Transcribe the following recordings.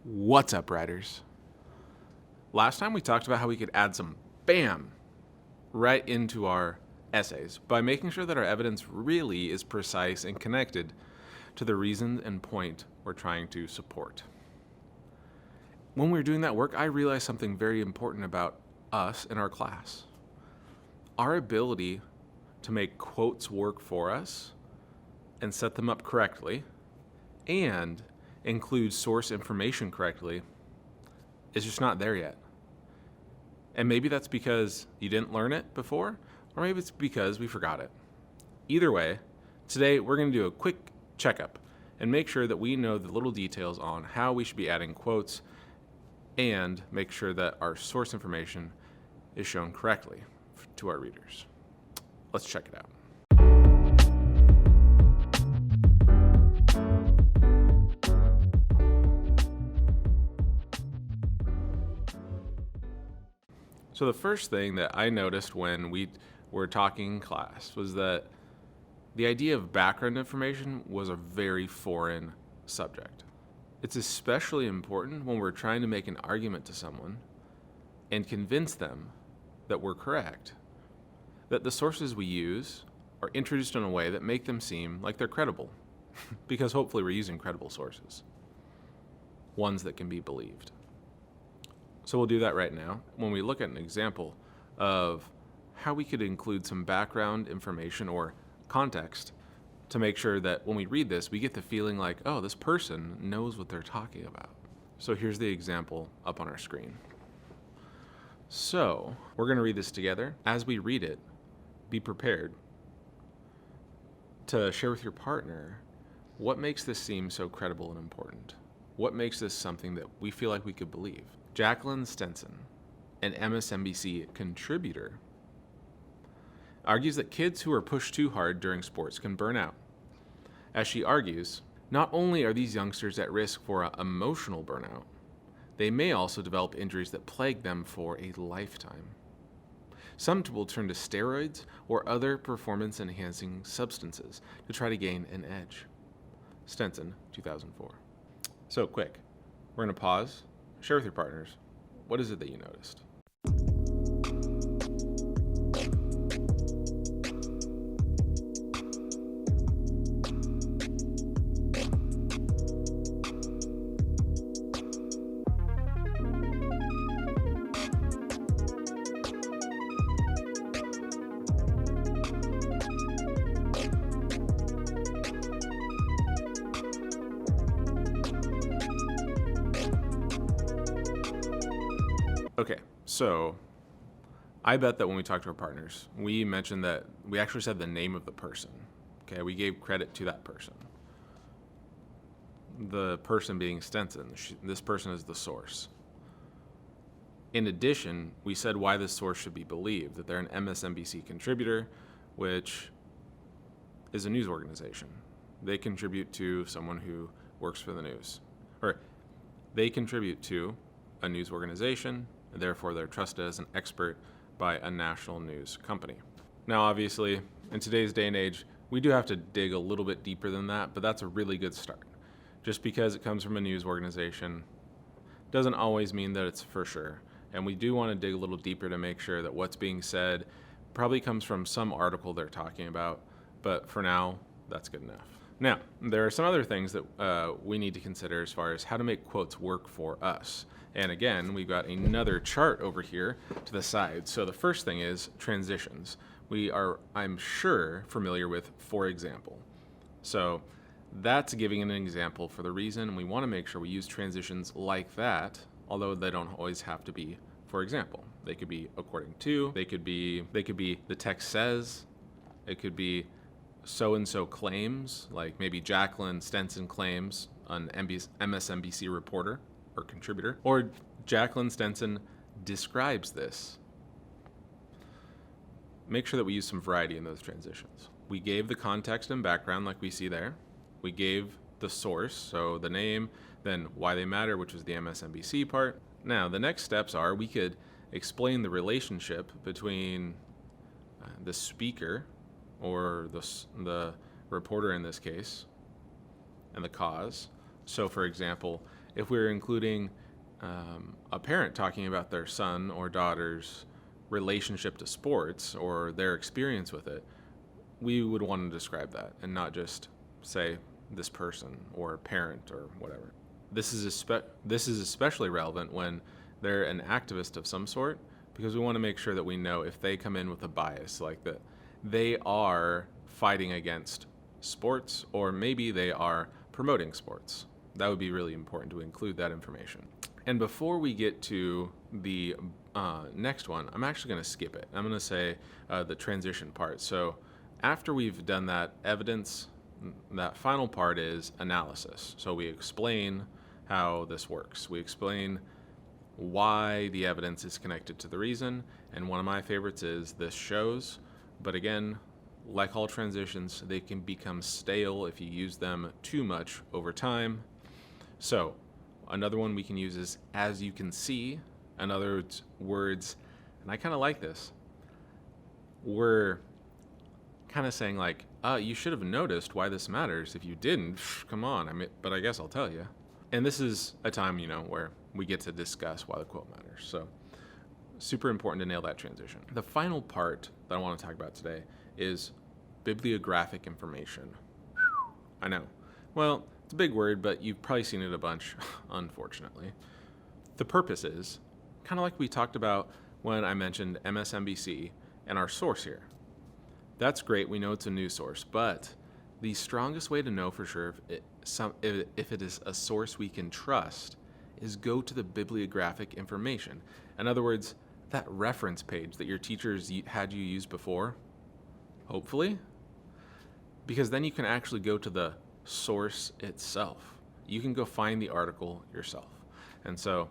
What's up, writers? Last time we talked about how we could add some BAM right into our essays by making sure that our evidence really is precise and connected to the reason and point we're trying to support. When we were doing that work, I realized something very important about us in our class. Our ability to make quotes work for us and set them up correctly and include source information correctly is just not there yet. And maybe that's because you didn't learn it before, or maybe it's because we forgot it. Either way, today we're going to do a quick checkup and make sure that we know the little details on how we should be adding quotes and make sure that our source information is shown correctly to our readers. Let's check it out. So the first thing that I noticed when we were talking in class was that the idea of background information was a very foreign subject. It's especially important when we're trying to make an argument to someone and convince them that we're correct, that the sources we use are introduced in a way that make them seem like they're credible, because hopefully we're using credible sources, ones that can be believed. So we'll do that right now when we look at an example of how we could include some background information or context to make sure that when we read this, we get the feeling like, oh, this person knows what they're talking about. So here's the example up on our screen. So we're going to read this together. As we read it, be prepared to share with your partner what makes this seem so credible and important. What makes this something that we feel like we could believe? Jacqueline Stenson, an MSNBC contributor, argues that kids who are pushed too hard during sports can burn out. As she argues, not only are these youngsters at risk for emotional burnout, they may also develop injuries that plague them for a lifetime. Some will turn to steroids or other performance-enhancing substances to try to gain an edge. Stenson, 2004. So quick, we're going to pause. Share with your partners. What is it that you noticed? Okay, so I bet that when we talked to our partners, we mentioned that we actually said the name of the person. Okay, we gave credit to that person. The person being Stenson. This person is the source. In addition, we said why this source should be believed, that they're an MSNBC contributor, which is a news organization. They contribute to someone who works for the news. Or they contribute to a news organization, and therefore they're trusted as an expert by a national news company. Now, obviously, in today's day and age, we do have to dig a little bit deeper than that, but that's a really good start. Just because it comes from a news organization doesn't always mean that it's for sure. And we do want to dig a little deeper to make sure that what's being said probably comes from some article they're talking about, but for now, that's good enough. Now, there are some other things that we need to consider as far as how to make quotes work for us. And again, we've got another chart over here to the side. So the first thing is transitions. We are, I'm sure, familiar with for example. So that's giving an example for the reason, and we want to make sure we use transitions like that, although they don't always have to be for example. They could be according to, they could be the text says, it could be so-and-so claims, like maybe Jacqueline Stenson claims, an MSNBC reporter or contributor, or Jacqueline Stenson describes this. Make sure that we use some variety in those transitions. We gave the context and background like we see there. We gave the source, so the name, then why they matter, which was the MSNBC part. Now, the next steps are we could explain the relationship between the speaker or the reporter in this case and the cause. So, for example, if we're including a parent talking about their son or daughter's relationship to sports or their experience with it, we would want to describe that and not just say this person or parent or whatever. This is especially relevant when they're an activist of some sort, because we want to make sure that we know if they come in with a bias, like that they are fighting against sports or maybe they are promoting sports. That would be really important to include that information. And before we get to the next one, I'm actually going to skip it. I'm going to say the transition part. So after we've done that evidence, that final part is analysis. So we explain how this works. We explain why the evidence is connected to the reason. And one of my favorites is this shows. But again, like all transitions, they can become stale if you use them too much over time. So another one we can use is as you can see. In other words, and I kind of like this, we're kind of saying like, you should have noticed why this matters. If you didn't, come on, but I guess I'll tell you. And this is a time, where we get to discuss why the quote matters. So super important to nail that transition. The final part that I want to talk about today is bibliographic information. I know. Well, it's a big word, but you've probably seen it a bunch, unfortunately. The purpose is kind of like we talked about when I mentioned MSNBC and our source here. That's great. We know it's a news source, but the strongest way to know for sure if it is a source we can trust is go to the bibliographic information. In other words, that reference page that your teachers had you use before, hopefully, because then you can actually go to the source itself. You can go find the article yourself. And so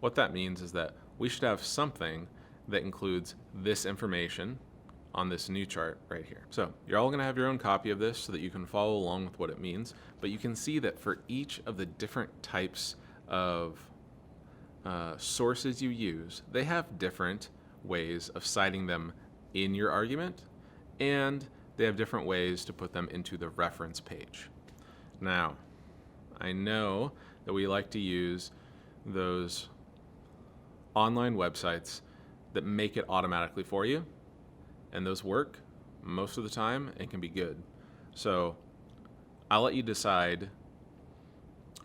what that means is that we should have something that includes this information on this new chart right here. So you're all going to have your own copy of this so that you can follow along with what it means, but you can see that for each of the different types of sources you use, they have different ways of citing them in your argument, and they have different ways to put them into the reference page. Now, I know that we like to use those online websites that make it automatically for you, and those work most of the time and can be good. So I'll let you decide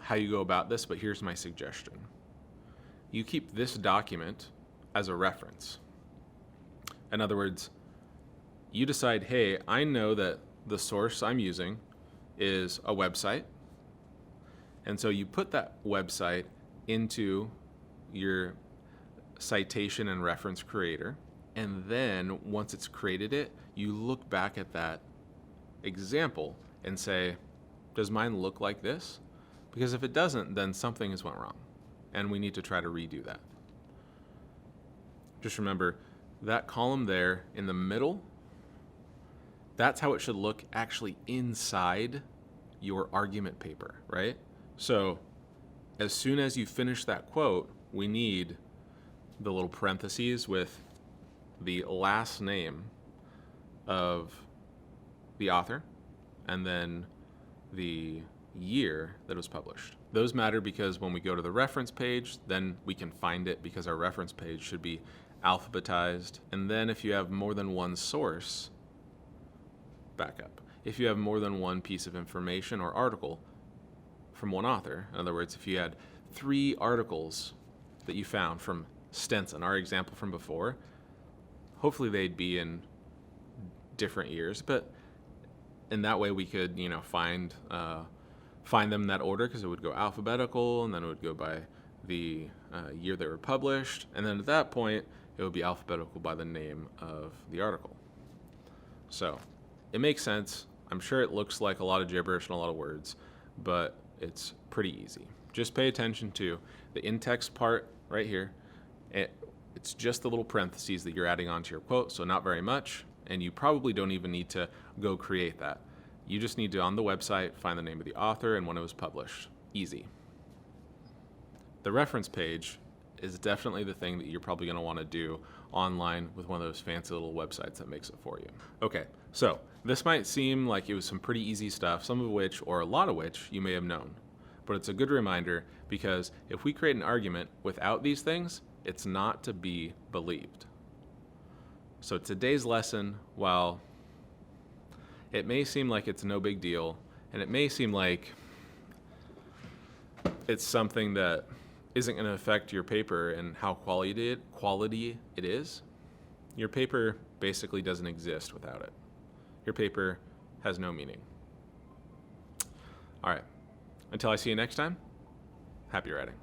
how you go about this, but here's my suggestion. You keep this document as a reference. In other words, you decide, hey, I know that the source I'm using is a website, and so you put that website into your citation and reference creator, and then once it's created it, you look back at that example and say, does mine look like this? Because if it doesn't, then something has went wrong, and we need to try to redo that. Just remember, that column there in the middle, that's how it should look actually inside your argument paper, right? So as soon as you finish that quote, we need the little parentheses with the last name of the author and then the year that it was published. Those matter because when we go to the reference page, then we can find it because our reference page should be alphabetized. And then if you have more than one source, back up. If you have more than one piece of information or article from one author, in other words, if you had 3 articles that you found from Stenson, our example from before, hopefully they'd be in different years, but in that way we could, find them in that order, because it would go alphabetical, and then it would go by the year they were published, and then at that point it would be alphabetical by the name of the article. So it makes sense. I'm sure it looks like a lot of gibberish and a lot of words, but it's pretty easy. Just pay attention to the in-text part right here. It's just the little parentheses that you're adding onto your quote, so not very much, and you probably don't even need to go create that. You just need to, on the website, find the name of the author and when it was published. Easy. The reference page is definitely the thing that you're probably going to want to do online with one of those fancy little websites that makes it for you. Okay, so this might seem like it was some pretty easy stuff, some of which, or a lot of which, you may have known. but it's a good reminder because if we create an argument without these things, it's not to be believed. So today's lesson, while it may seem like it's no big deal, and it may seem like it's something that isn't going to affect your paper and how quality it is, your paper basically doesn't exist without it. Your paper has no meaning. All right. Until I see you next time, happy writing.